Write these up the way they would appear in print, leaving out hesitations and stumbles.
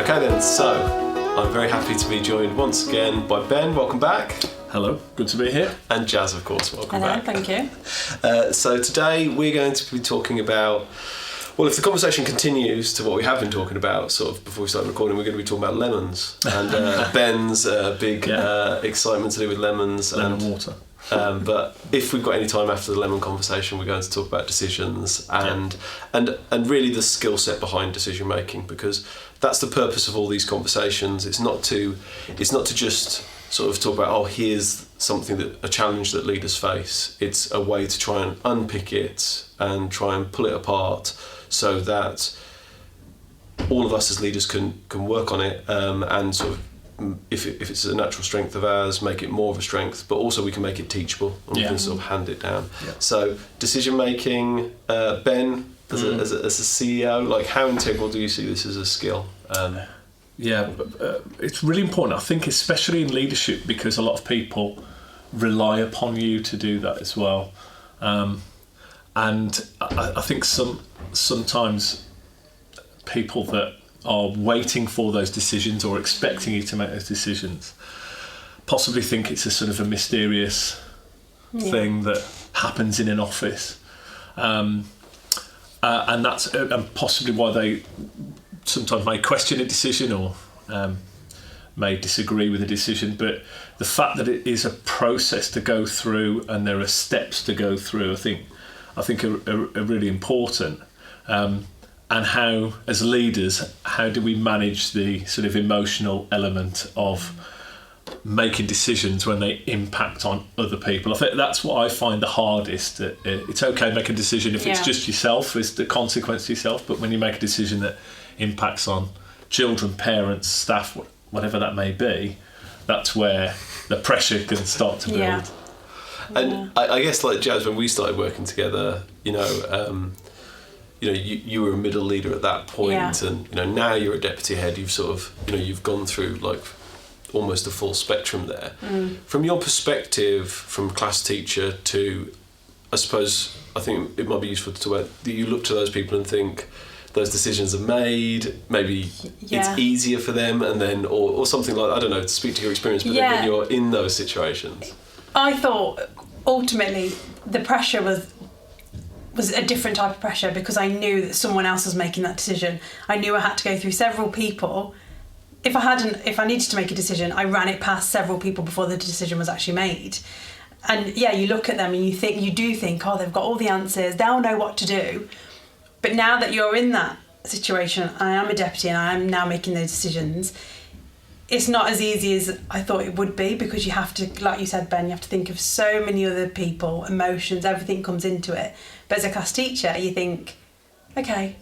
Okay then, so I'm very happy to be joined once again by Ben. Welcome back. Hello, good to be here. And Jazz, of course, welcome back. Thank you. So today we're going to be talking about, well, if the conversation continues to what we have been talking about, sort of before we start recording, we're going to be talking about lemons and Ben's big excitement to do with lemons. Lemon water. But if we've got any time after the lemon conversation, we're going to talk about decisions and really the skill set behind decision making, because that's the purpose of all these conversations. It's not to just sort of talk about, here's a challenge that leaders face. It's a way to try and unpick it and try and pull it apart so that all of us as leaders can work on it and sort of, if it's a natural strength of ours, make it more of a strength, but also we can make it teachable and we can sort of hand it down. Yeah. So decision making, Ben, as a CEO, like how integral do you see this as a skill? It's really important, I think, especially in leadership, because a lot of people rely upon you to do that as well. And I think sometimes people that are waiting for those decisions or expecting you to make those decisions possibly think it's a sort of a mysterious thing that happens in an office. And that's possibly why they sometimes may question a decision or may disagree with a decision. But the fact that it is a process to go through and there are steps to go through, I think are really important. And how, as leaders, how do we manage the sort of emotional element of making decisions when they impact on other people? I think that's what I find the hardest. It's okay to make a decision if it's just yourself, it's the consequence to yourself, but when you make a decision that impacts on children, parents, staff, whatever that may be, that's where the pressure can start to build. Yeah. And I guess, like Jazz, when we started working together, you were a middle leader at that point, and now you're a deputy head. You've sort of you've gone through like almost a full spectrum there. From your perspective, from class teacher to, I suppose, I think it might be useful to talk about that you look to those people and think those decisions are made. Maybe it's easier for them, and then or something like, I don't know. To speak to your experience, but then when you're in those situations, I thought ultimately the pressure was a different type of pressure, because I knew that someone else was making that decision. I knew I had to go through several people. If I needed to make a decision, I ran it past several people before the decision was actually made. And you look at them and you do think, they've got all the answers, they'll know what to do. But now that you're in that situation, I am a deputy and I am now making those decisions, it's not as easy as I thought it would be, because you have to, like you said, Ben, you have to think of so many other people, emotions, everything comes into it. But as a class teacher, you think, okay,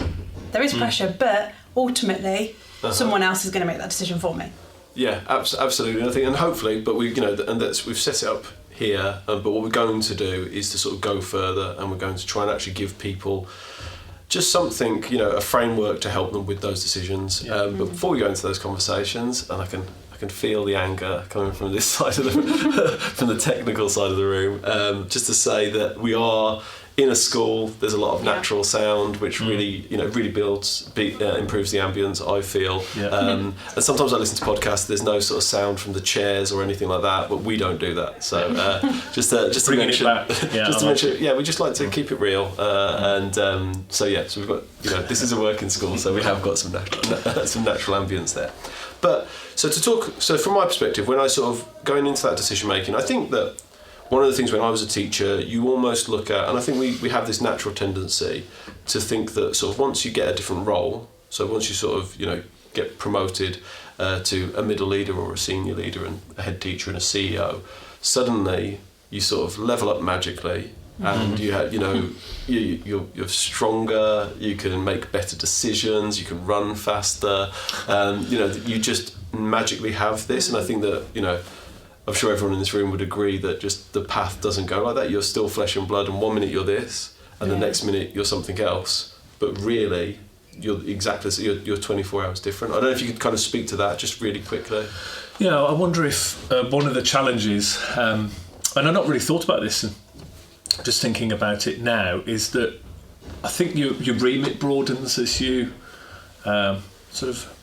there is pressure, but ultimately someone else is going to make that decision for me. Yeah, absolutely. And I think, and hopefully, but we've set it up here. But what we're going to do is to sort of go further, and we're going to try and actually give people just something, a framework to help them with those decisions. But before we go into those conversations, and I can feel the anger coming from this side of from the technical side of the room, just to say that we are in a school. There's a lot of natural sound, which really improves the ambience, I feel. And sometimes I listen to podcasts, there's no sort of sound from the chairs or anything like that, but we don't do that. So just to mention, we just like to keep it real. So we've got, this is a working school, so we have got some natural ambience there. But so from my perspective, when I sort of going into that decision making, I think that one of the things when I was a teacher, you almost look at, and I think we have this natural tendency to think that sort of once you get a different role, so once you sort of, get promoted to a middle leader or a senior leader and a head teacher and a CEO, suddenly you sort of level up magically, and you have, you're stronger, you can make better decisions, you can run faster, you just magically have this. And I think that, I'm sure everyone in this room would agree that just the path doesn't go like that. You're still flesh and blood, and one minute you're this, and the next minute you're something else. But really, you're 24 hours different. I don't know if you could kind of speak to that just really quickly. Yeah, I wonder if one of the challenges, and I've not really thought about this, and just thinking about it now, is that I think your remit broadens as you sort of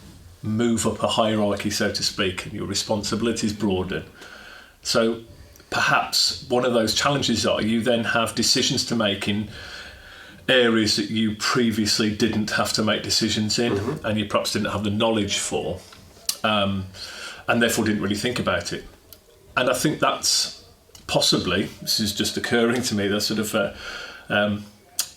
move up a hierarchy, so to speak, and your responsibilities broaden. So perhaps one of those challenges are you then have decisions to make in areas that you previously didn't have to make decisions in, and you perhaps didn't have the knowledge for, and therefore didn't really think about it. And I think that's possibly, this is just occurring to me, that's sort of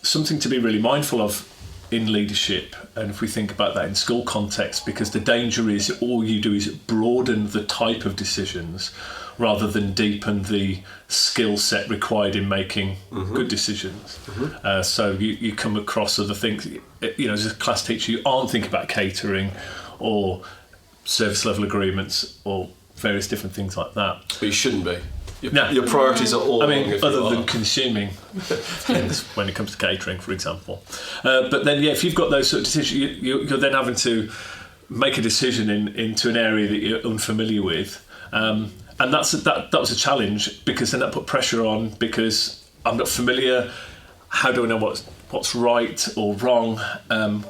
something to be really mindful of in leadership, and if we think about that in school context, because the danger is all you do is broaden the type of decisions rather than deepen the skill set required in making good decisions. So you come across other things, as a class teacher, you aren't thinking about catering or service level agreements or various different things like that. But you shouldn't be. Your priorities are all wrong if other you than are. Consuming when it comes to catering, for example. But then, if you've got those sort of decisions, you're then having to make a decision into an area that you're unfamiliar with. And that was a challenge, because then that put pressure on, because I'm not familiar. How do I know what's right or wrong,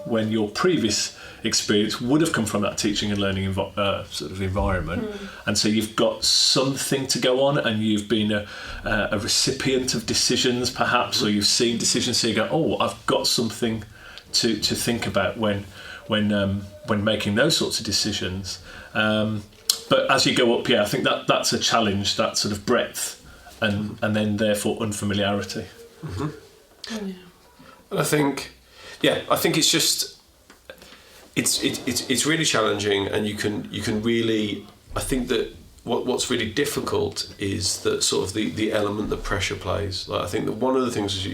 when your previous experience would have come from that teaching and learning sort of environment, and so you've got something to go on, and you've been a recipient of decisions perhaps, or you've seen decisions, so you go, oh, I've got something to think about when making those sorts of decisions. But as you go up, I think that's a challenge, that sort of breadth, and then therefore unfamiliarity. And I think it's just it's really challenging, and you can really, I think that what's really difficult is that sort of the element that pressure plays. Like, I think that one of the things is,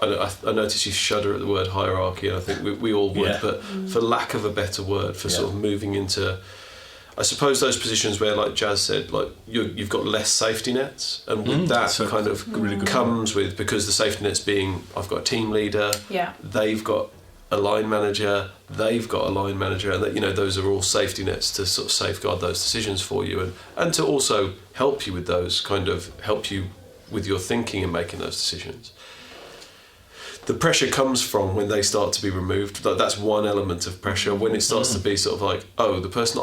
I notice you shudder at the word hierarchy, and I think we all would, but for lack of a better word, for sort of moving into, I suppose, those positions where, like Jazz said, like you've got less safety nets, and with that kind of really comes with, because the safety nets being, I've got a team leader, they've got a line manager, they've got a line manager, and that, those are all safety nets to sort of safeguard those decisions for you, and to also help you with those, kind of help you with your thinking and making those decisions. The pressure comes from when they start to be removed. Like, that's one element of pressure, when it starts to be sort of like, oh, the person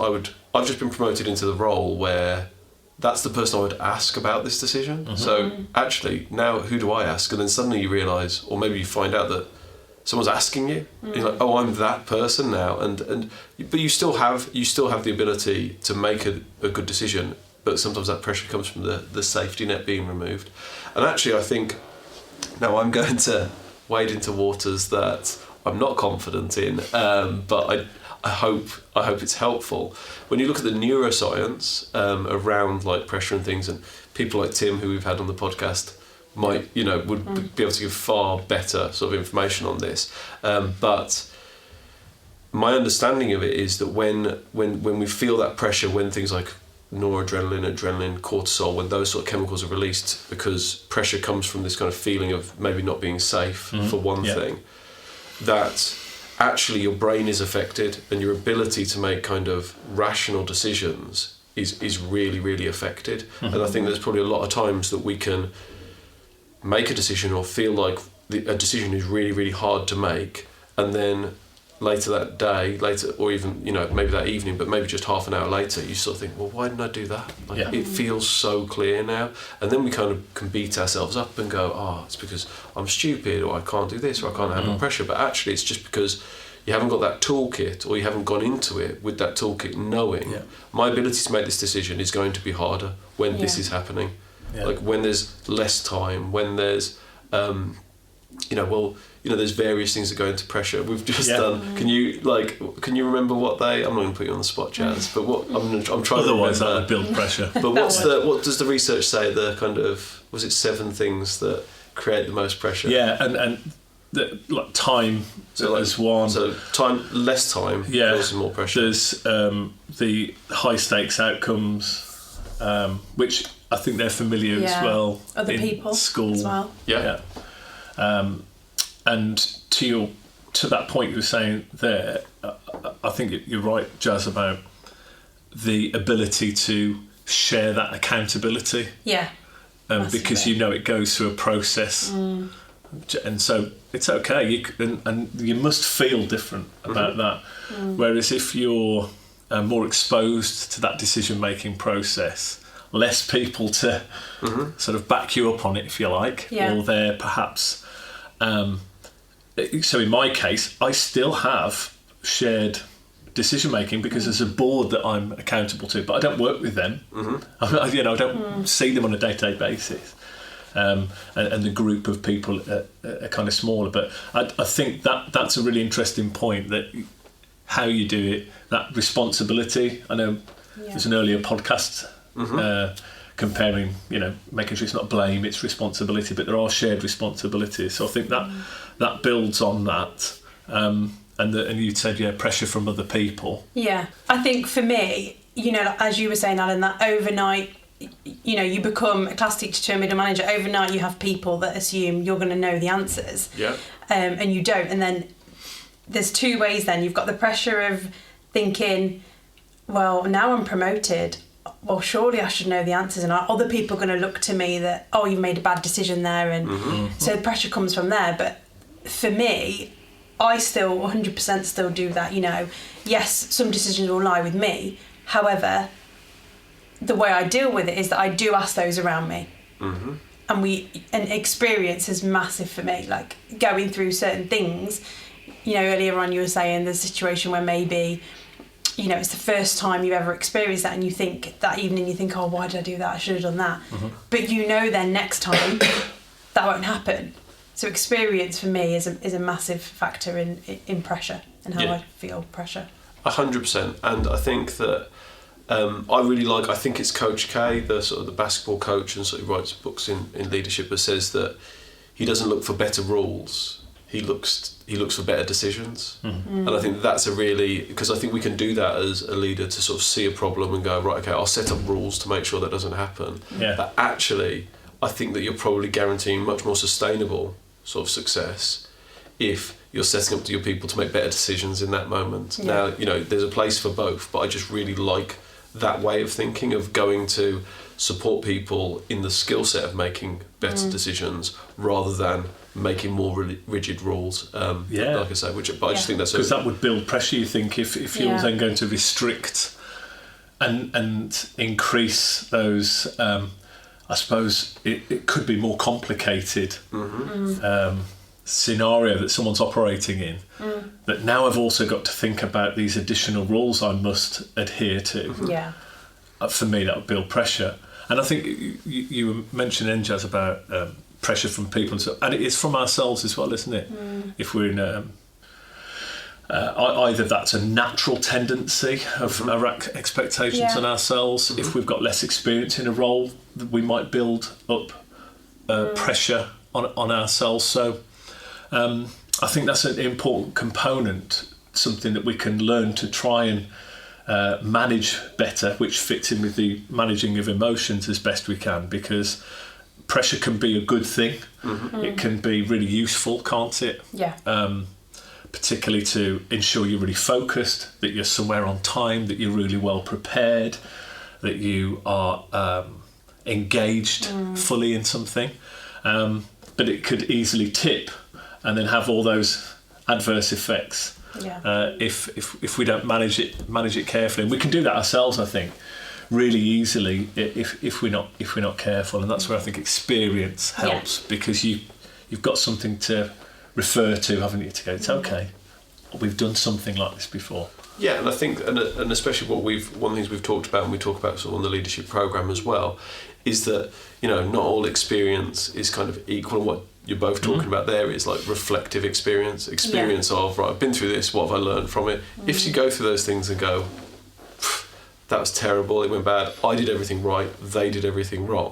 I've just been promoted into the role where that's the person I would ask about this decision. So actually, now who do I ask? And then suddenly you realise, or maybe you find out that someone's asking you. You're like, oh, I'm that person now, but you still have the ability to make a good decision. But sometimes that pressure comes from the safety net being removed. And actually, I think now I'm going to wade into waters that I'm not confident in, but I hope it's helpful. When you look at the neuroscience around like pressure and things, and people like Tim, who we've had on the podcast, would be able to give far better sort of information on this. But my understanding of it is that when we feel that pressure, when things like noradrenaline, adrenaline, cortisol, when those sort of chemicals are released, because pressure comes from this kind of feeling of maybe not being safe for one thing, that actually your brain is affected, and your ability to make kind of rational decisions is really, really affected. And I think there's probably a lot of times that we can make a decision or feel like a decision is really, really hard to make, and then later that day, or even maybe that evening, but maybe just half an hour later, you sort of think, well, why didn't I do that? It feels so clear now. And then we kind of can beat ourselves up and go, oh, it's because I'm stupid, or I can't do this, or I can't handle pressure. But actually it's just because you haven't got that toolkit, or you haven't gone into it with that toolkit knowing my ability to make this decision is going to be harder when this is happening. Like when there's less time, when there's there's various things that go into pressure. We've just done. Can you remember what I'm not going to put you on the spot, Jazz, but what I'm trying. Otherwise, to remember. that would build pressure. But what does the research say? The kind of, was it 7 things that create the most pressure? Yeah, and like time as one. So less time causes more pressure. There's the high stakes outcomes, which I think they're familiar as well. Other in people school as well. And to that point you were saying there, I think you're right, Jazz, about the ability to share that accountability. Yeah. Because it goes through a process And so it's okay, and you must feel different about that. Whereas if you're more exposed to that decision-making process, less people to sort of back you up on it, if you like, or they're perhaps... so in my case, I still have shared decision-making because there's a board that I'm accountable to, but I don't work with them. I don't see them on a day-to-day basis. And the group of people are kind of smaller. But I think that's a really interesting point, that how you do it, that responsibility. I know there's an earlier podcast comparing, making sure it's not blame, it's responsibility, but there are shared responsibilities. So I think that builds on that. And you said, pressure from other people. Yeah. I think for me, as you were saying, Alan, that overnight, you become a class teacher to a middle manager. Overnight, you have people that assume you're going to know the answers, and you don't. And then there's two ways. Then you've got the pressure of thinking, well, now I'm promoted. Well, surely I should know the answers, and are other people going to look to me that, oh, you've made a bad decision there, and so the pressure comes from there. But for me, I still 100% still do that. Yes, some decisions will lie with me. However, the way I deal with it is that I do ask those around me, and experience is massive for me. Like going through certain things, earlier on you were saying there's a situation where maybe, it's the first time you've ever experienced that, and you think that evening, oh, why did I do that? I should have done that. But then next time that won't happen. So experience for me is a massive factor in pressure and how I feel pressure. 100%, and I think that. I think it's Coach K, the sort of the basketball coach, and sort of writes books in leadership, but says that he doesn't look for better rules. He looks for better decisions. And I think that's because I think we can do that as a leader, to sort of see a problem and go, right, okay, I'll set up rules to make sure that doesn't happen. But actually, I think that you're probably guaranteeing much more sustainable sort of success if you're setting up to your people to make better decisions in that moment. Now, there's a place for both, but I just really like that way of thinking, of going to support people in the skill set of making better decisions rather than making more rigid rules. Like I say, but I just think that's because that would build pressure. You think if you're then going to restrict and increase those, I suppose it could be more complicated. Scenario that someone's operating in, that now I've also got to think about these additional rules I must adhere to. For me, that would build pressure. And I think you mentioned, Njaz, about pressure from people, and it is from ourselves as well, isn't it? If we're in either that's a natural tendency of our expectations on ourselves. If we've got less experience in a role, we might build up pressure on ourselves. So I think that's an important component, something that we can learn to try and manage better, which fits in with the managing of emotions as best we can, because pressure can be a good thing. It can be really useful, can't it? Particularly to ensure you're really focused, that you're somewhere on time, that you're really well prepared, that you are engaged fully in something. But it could easily tip and then have all those adverse effects if we don't manage it carefully. And we can do that ourselves, I think, really easily if we're not careful. And that's where I think experience helps, because you've got something to refer to, haven't you? To go, it's okay, we've done something like this before. Yeah, and I think, and especially one of the things we've talked about, and we talk about sort of on the leadership program as well, is that not all experience is kind of equal. And what you're both talking about there is like reflective experience of, right, I've been through this, what have I learned from it? If you go through those things and go, that was terrible, it went bad, I did everything right, they did everything wrong,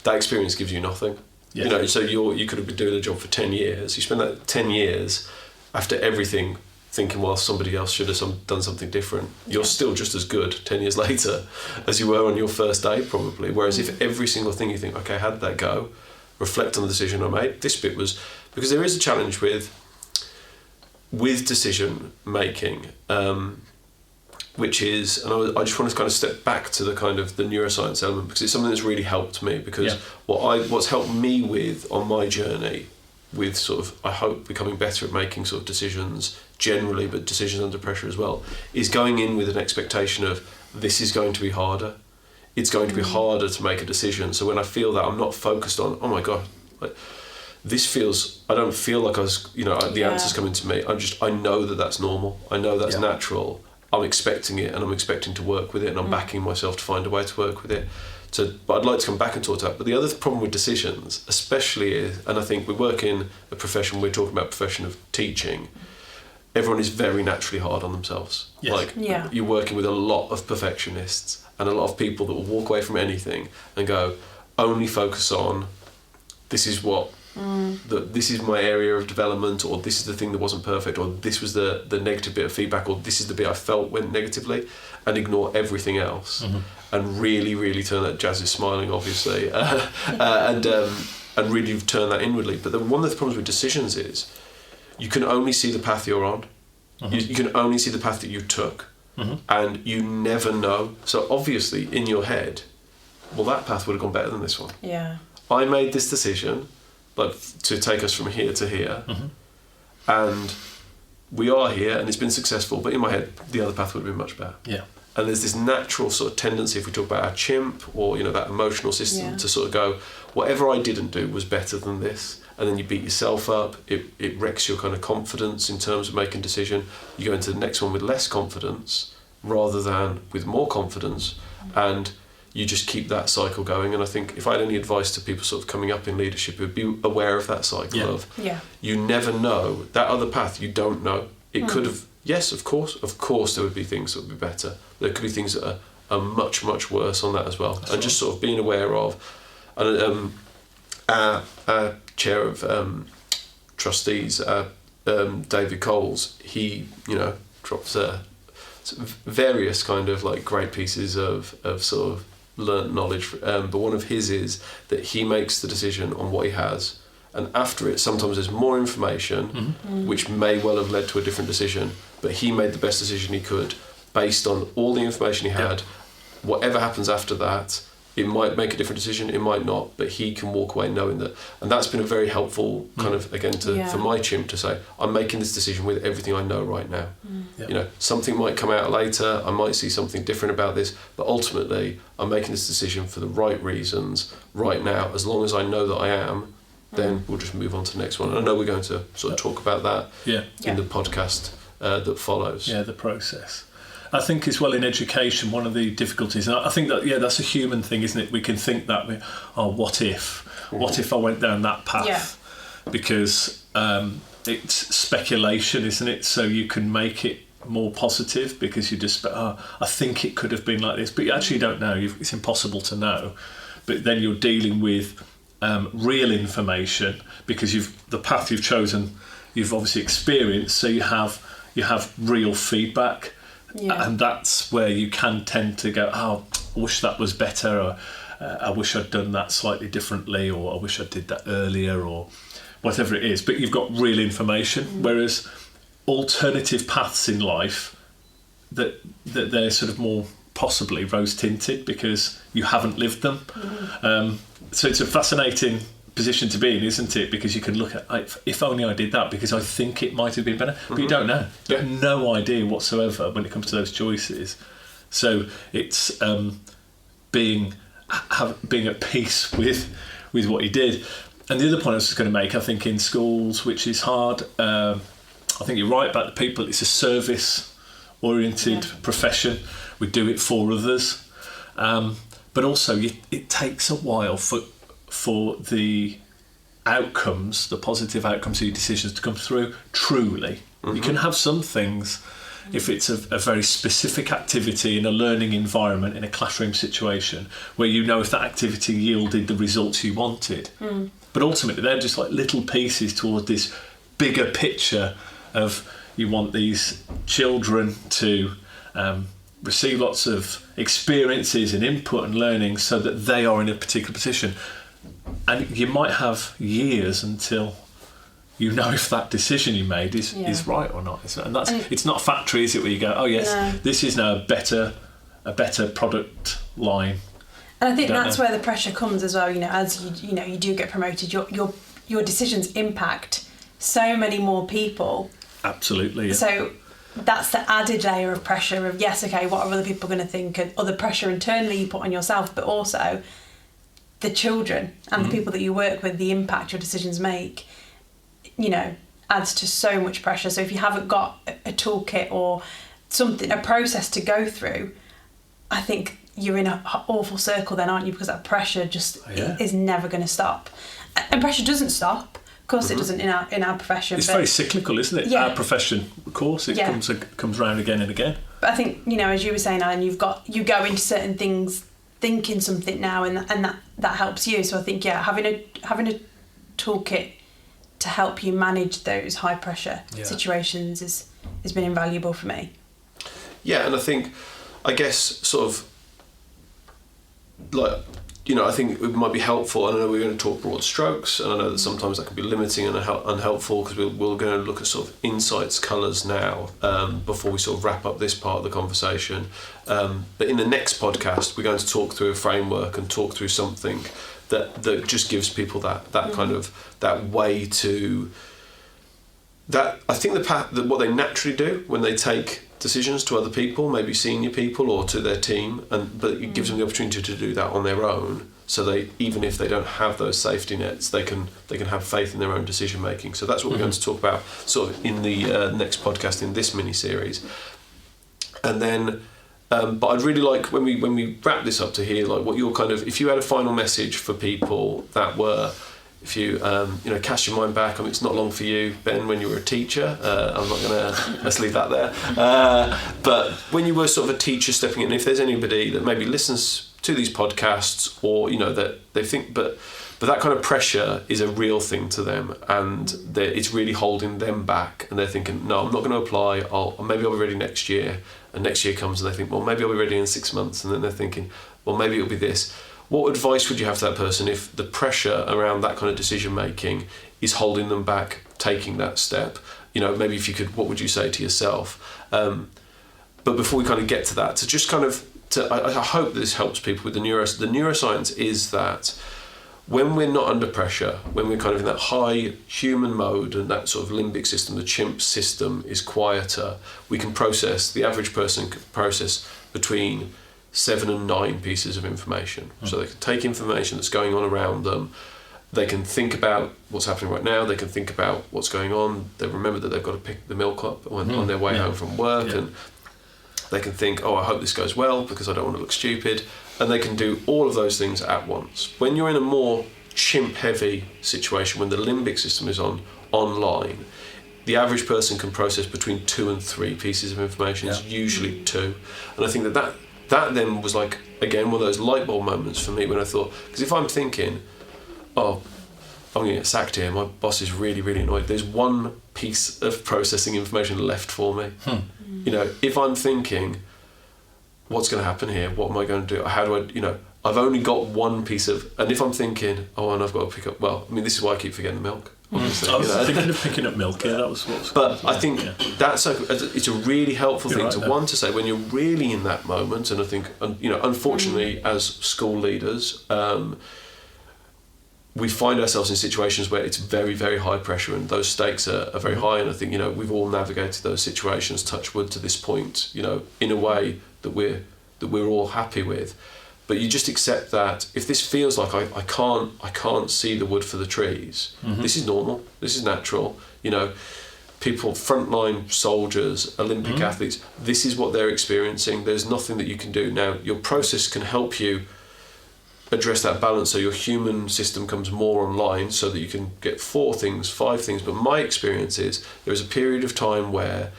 that experience gives you nothing. So you could have been doing a job for 10 years, you spend that 10 years after everything thinking, well, somebody else should have done something different. You're still just as good 10 years later as you were on your first day, probably. Whereas if every single thing you think, okay, how did that go? Reflect on the decision I made. This bit was... Because there is a challenge with decision making, which is... And I just want to kind of step back to the kind of the neuroscience element, because it's something that's really helped me. Because what's helped me with on my journey with sort of, I hope, becoming better at making sort of decisions generally, but decisions under pressure as well, is going in with an expectation of this is going to be harder. It's going to be harder to make a decision. So when I feel that, I'm not focused on, oh my God, like, this feels, I don't feel like the answer's coming to me. I know that that's normal. I know that's natural. I'm expecting it, and I'm expecting to work with it, and I'm backing myself to find a way to work with it. But I'd like to come back and talk to that. But the other problem with decisions, especially is, and I think we work in a profession, we're talking about a profession of teaching, everyone is very naturally hard on themselves. Yes. You're working with a lot of perfectionists and a lot of people that will walk away from anything and go, only focus on, this is what, this is my area of development, or this is the thing that wasn't perfect, or this was the negative bit of feedback, or this is the bit I felt went negatively, and ignore everything else. And really, really turn that, Jazz is smiling obviously, and really turn that inwardly. But one of the problems with decisions is you can only see the path you're on. You can only see the path that you took, and you never know. So obviously in your head, well, that path would have gone better than this one. Yeah. I made this decision, but to take us from here to here, and we are here, and it's been successful. But in my head, the other path would have been much better. Yeah. And there's this natural sort of tendency, if we talk about our chimp or that emotional system, to sort of go, whatever I didn't do was better than this, and then you beat yourself up. It wrecks your kind of confidence in terms of making a decision. You go into the next one with less confidence rather than with more confidence, and you just keep that cycle going. And I think if I had any advice to people sort of coming up in leadership, it would be aware of that cycle of you never know, that other path you don't know. It could have, yes, of course there would be things that would be better. There could be things that are much, much worse on that as well. And just sort of being aware of, and our chair of trustees, David Coles, he, drops various kind of like great pieces of sort of learnt knowledge, but one of his is that he makes the decision on what he has, and after it sometimes there's more information which may well have led to a different decision, but he made the best decision he could based on all the information he had. Whatever happens after that, it might make a different decision, it might not, but he can walk away knowing that. And that's been a very helpful kind of, again, for my chimp to say, I'm making this decision with everything I know right now. Something might come out later, I might see something different about this, but ultimately I'm making this decision for the right reasons right now. As long as I know that I am, then we'll just move on to the next one. And I know we're going to sort of talk about that in the podcast that follows. Yeah, the process. I think as well in education, one of the difficulties, and I think that, that's a human thing, isn't it? We can think that, what if I went down that path? Yeah. Because it's speculation, isn't it? So you can make it more positive because you just, I think it could have been like this, but you actually don't know. It's impossible to know. But then you're dealing with real information because the path you've chosen, you've obviously experienced, so you have real feedback. Yeah. And that's where you can tend to go, I wish that was better, or I wish I'd done that slightly differently, or I wish I did that earlier, or whatever it is. But you've got real information, whereas alternative paths in life, that they're sort of more possibly rose-tinted because you haven't lived them. So it's a fascinating position to be in, isn't it? Because you can look at, if only I did that, because I think it might have been better, but you don't know. You have no idea whatsoever when it comes to those choices. So it's being at peace with what you did. And the other point I was just going to make, I think in schools, which is hard, I think you're right about the people. It's a service-oriented profession. We do it for others, but also it takes a while for the outcomes, the positive outcomes of your decisions to come through truly. You can have some things if it's a very specific activity in a learning environment, in a classroom situation, where if that activity yielded the results you wanted. But ultimately they're just like little pieces towards this bigger picture of, you want these children to receive lots of experiences and input and learning so that they are in a particular position. And you might have years until you know if that decision you made is right or not. And it's not a factory, is it, where you go, this is now a better product line. And I think that's where the pressure comes as well. As you do get promoted, you're your decisions impact so many more people. Absolutely. Yeah. So that's the added layer of pressure of, yes, okay, what are other people going to think, and other pressure internally you put on yourself, but also the children and the people that you work with, the impact your decisions make, adds to so much pressure. So if you haven't got a toolkit or something, a process to go through, I think you're in an awful circle then, aren't you? Because that pressure just is never going to stop. And pressure doesn't stop. Of course it doesn't in our profession. It's very cyclical, isn't it? Yeah. Our profession, of course, it comes round again and again. But I think, as you were saying, Alan, you go into certain things thinking something now, and that helps you. So I think, having a toolkit to help you manage those high pressure situations has been invaluable for me. Yeah, and I guess sort of like, I think it might be helpful. I know we're going to talk broad strokes, and I know that sometimes that can be limiting and unhelpful, because we're going to look at sort of insights, colours now, before we sort of wrap up this part of the conversation. But in the next podcast, we're going to talk through a framework and talk through something that just gives people that kind of that way to that. I think the path that what they naturally do when they take decisions to other people, maybe senior people or to their team, but it gives them the opportunity to do that on their own. So they, even if they don't have those safety nets, they can have faith in their own decision making. So that's what we're going to talk about sort of in the next podcast in this mini series. And then, but I'd really like when we wrap this up to hear like what your kind of, if you had a final message for people that were, if you cast your mind back. I mean, it's not long for you, Ben, when you were a teacher. I'm not gonna let's leave that there. But when you were sort of a teacher stepping in, if there's anybody that maybe listens to these podcasts, or that they think, but that kind of pressure is a real thing to them, and it's really holding them back, and they're thinking, no, I'm not going to apply. Maybe I'll be ready next year, and next year comes, and they think, well, maybe I'll be ready in 6 months, and then they're thinking, well, maybe it'll be this. What advice would you have to that person if the pressure around that kind of decision making is holding them back taking that step? Maybe if you could, what would you say to yourself? But before we kind of get to that, to just kind of, I hope this helps people with the neuroscience is that when we're not under pressure, when we're kind of in that high human mode and that sort of limbic system, the chimp system is quieter, the average person can process between 7 and 9 pieces of information. So they can take information that's going on around them, they can think about what's happening right now, they can think about what's going on, they remember that they've got to pick the milk up on their way home from work, and they can think, oh, I hope this goes well because I don't want to look stupid, and they can do all of those things at once. When you're in a more chimp heavy situation, when the limbic system is online, the average person can process between 2 and 3 pieces of information. It's usually 2, and I think that then was like, again, one of those light bulb moments for me when I thought, because if I'm thinking, oh, I'm going to get sacked here, my boss is really, really annoyed, there's one piece of processing information left for me. If I'm thinking, what's going to happen here? What am I going to do? How do I, I've only got one piece of, and if I'm thinking, oh, and I've got to pick up, this is why I keep forgetting the milk. Obviously, I was thinking of picking up milk. Yeah, that was what. But I think that's it's a really helpful thing to say when you're really in that moment. And I think, unfortunately, as school leaders, we find ourselves in situations where it's very, very high pressure, and those stakes are very high. And I think we've all navigated those situations, touch wood, to this point, in a way that we're all happy with. But you just accept that if this feels like I can't see the wood for the trees, this is normal, this is natural. People, frontline soldiers, Olympic athletes, this is what they're experiencing. There's nothing that you can do. Now, your process can help you address that balance so your human system comes more online so that you can get 4 things, 5 things. But my experience is there is a period of time where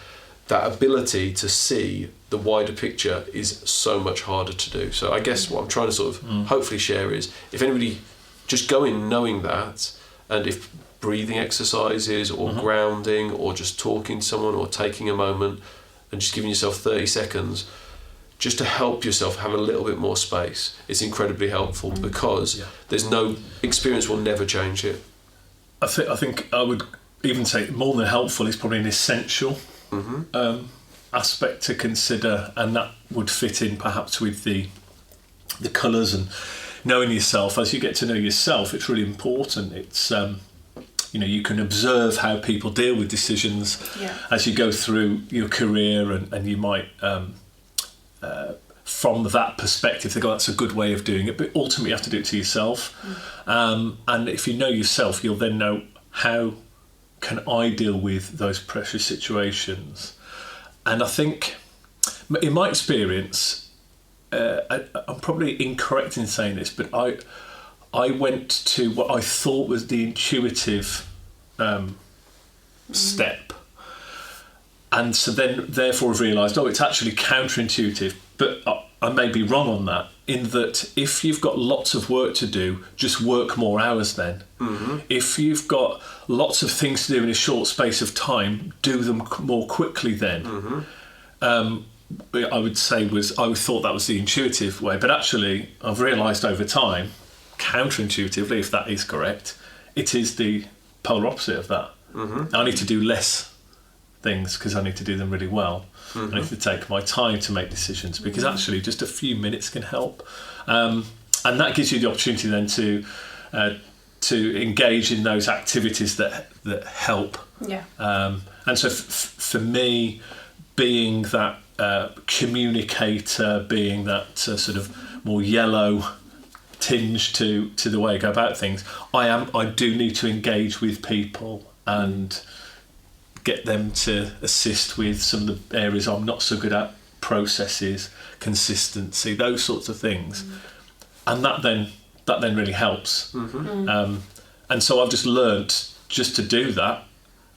that ability to see the wider picture is so much harder to do. So I guess what I'm trying to sort of hopefully share is, if anybody just go in knowing that, and if breathing exercises or grounding or just talking to someone or taking a moment and just giving yourself 30 seconds just to help yourself have a little bit more space, it's incredibly helpful, because there's no experience will never change it. I think I would even say more than helpful is probably an essential aspect to consider, and that would fit in perhaps with the colours and knowing yourself. As you get to know yourself, it's really important. It's you can observe how people deal with decisions as you go through your career, and you might, from that perspective, think, that's a good way of doing it. But ultimately, you have to do it to yourself. And if you know yourself, you'll then know, how can I deal with those pressure situations? And I think, in my experience, I'm probably incorrect in saying this, but I went to what I thought was the intuitive step, and so then therefore I've realised, it's actually counterintuitive. But I may be wrong on that, in that if you've got lots of work to do, just work more hours then. If you've got lots of things to do in a short space of time, do them more quickly then. I would say I thought that was the intuitive way, but actually I've realised over time, counterintuitively, if that is correct, it is the polar opposite of that. I need to do less things because I need to do them really well. I need to take my time to make decisions, because actually just a few minutes can help, and that gives you the opportunity then to engage in those activities that help. And so for me, being that communicator, being that sort of more yellow tinge to the way I go about things, I do need to engage with people and get them to assist with some of the areas I'm not so good at, processes, consistency, those sorts of things. And that then really helps. And so I've just learnt just to do that.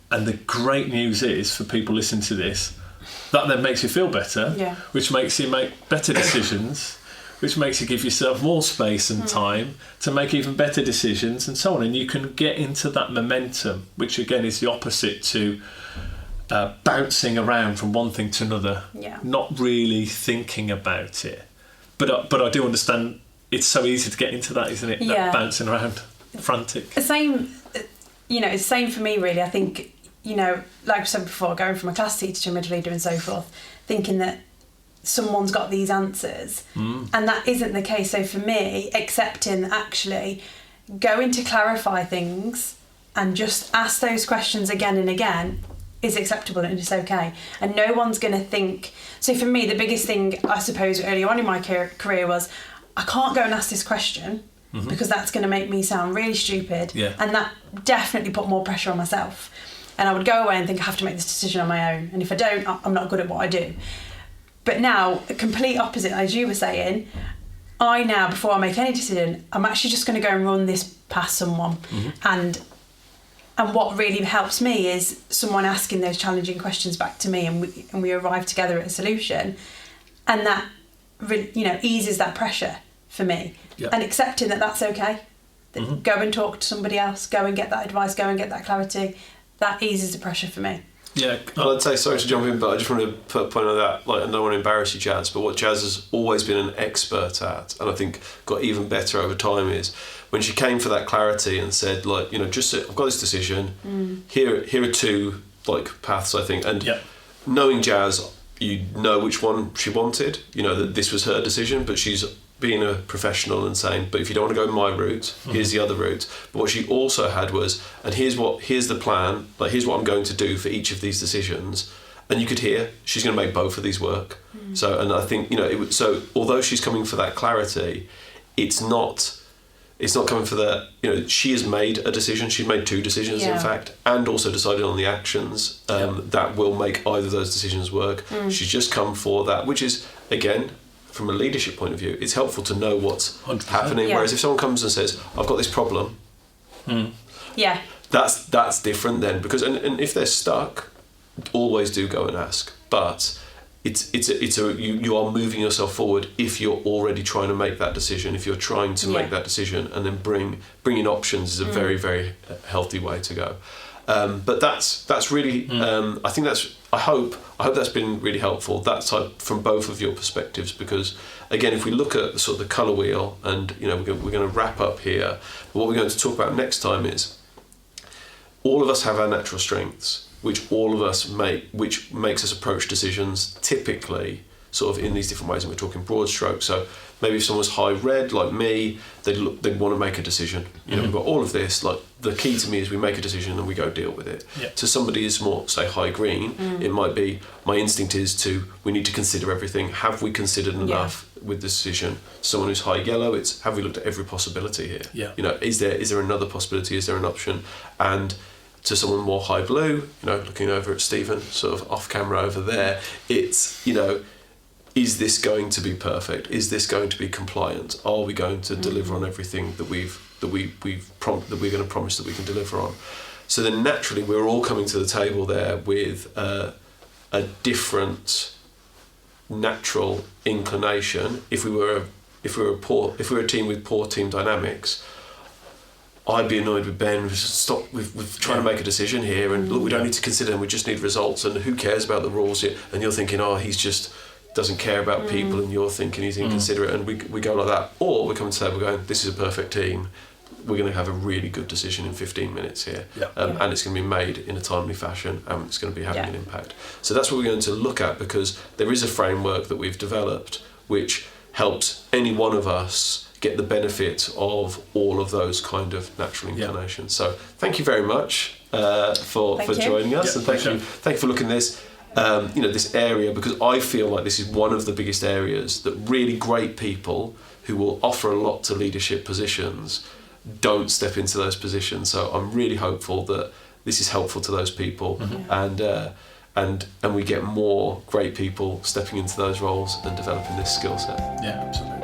And the great news is, for people listening to this, that then makes you feel better, which makes you make better decisions, which makes you give yourself more space and time to make even better decisions, and so on. And you can get into that momentum, which again is the opposite to bouncing around from one thing to another, not really thinking about it. But I do understand it's so easy to get into that, isn't it? That bouncing around, frantic. The same, it's the same for me, really. I think, like I said before, going from a class teacher to a middle leader and so forth, thinking that someone's got these answers, and that isn't the case. So for me, accepting that actually going to clarify things and just ask those questions again and again is acceptable and it's okay, and no one's going to think. So for me, the biggest thing, I suppose, early on in my career was, I can't go and ask this question because that's going to make me sound really stupid, and that definitely put more pressure on myself. And I would go away and think, I have to make this decision on my own, and if I don't, I'm not good at what I do. But now, the complete opposite, as you were saying, I now, before I make any decision, I'm actually just going to go and run this past someone. And what really helps me is someone asking those challenging questions back to me, and we arrive together at a solution. And that, eases that pressure for me. And accepting that that's okay. Go and talk to somebody else, go and get that advice, go and get that clarity. That eases the pressure for me. Yeah, I'd say, sorry to jump in, but I just want to put a point on that. I don't want to embarrass you, Jazz, but what Jazz has always been an expert at, and I think got even better over time, is when she came for that clarity and said, just I've got this decision. Here are two paths, I think, and knowing Jazz, you know which one she wanted. That this was her decision, but she's being a professional and saying, but if you don't want to go my route, here's the other route. But what she also had was, and here's the plan, here's what I'm going to do for each of these decisions. And you could hear she's going to make both of these work. So, and I think, so although she's coming for that clarity, it's not coming for that, she has made a decision. She's made two decisions, in fact, and also decided on the actions that will make either of those decisions work. She's just come for that, which is, again, from a leadership point of view, it's helpful to know what's 100%. Happening. Whereas if someone comes and says, I've got this problem, that's different then, because and if they're stuck, always do go and ask. But you are moving yourself forward if you're already trying to make that decision. If you're trying to make that decision and then bring in options is a very, very healthy way to go. But that's really I hope that's been really helpful, that type, from both of your perspectives, because again, if we look at the sort of the colour wheel, and we're going to wrap up here, but what we're going to talk about next time is all of us have our natural strengths, which all of us which makes us approach decisions typically sort of in these different ways, and we're talking broad strokes. So maybe if someone's high red like me, they'd want to make a decision. You know, we've got all of this. Like the key to me is we make a decision and we go deal with it. Yeah. To somebody who's more, say, high green, it might be my instinct is we need to consider everything. Have we considered enough with the decision? Someone who's high yellow, it's have we looked at every possibility here? Yeah. You know, is there another possibility? Is there an option? And to someone more high blue, you know, looking over at Stephen, sort of off camera over there, it's, you know, is this going to be perfect? Is this going to be compliant? Are we going to deliver on everything that we're going to promise that we can deliver on? So then naturally we're all coming to the table there with a different natural inclination. If we were a team with poor team dynamics, I'd be annoyed with Ben. Stop! We've trying to make a decision here, and look, we don't need to consider them. We just need results. And who cares about the rules here? And you're thinking, oh, he's just doesn't care about people, and you're thinking he's inconsiderate. And we go like that, or we come to the table going, this is a perfect team. We're going to have a really good decision in 15 minutes here, and it's going to be made in a timely fashion, and it's going to be having an impact. So that's what we're going to look at, because there is a framework that we've developed which helps any one of us get the benefit of all of those kind of natural inclinations. So thank you very much for joining us, and thank you for looking at this. You know, this area, because I feel like this is one of the biggest areas that really great people who will offer a lot to leadership positions don't step into those positions. So I'm really hopeful that this is helpful to those people, and we get more great people stepping into those roles and developing this skill set. Yeah, absolutely.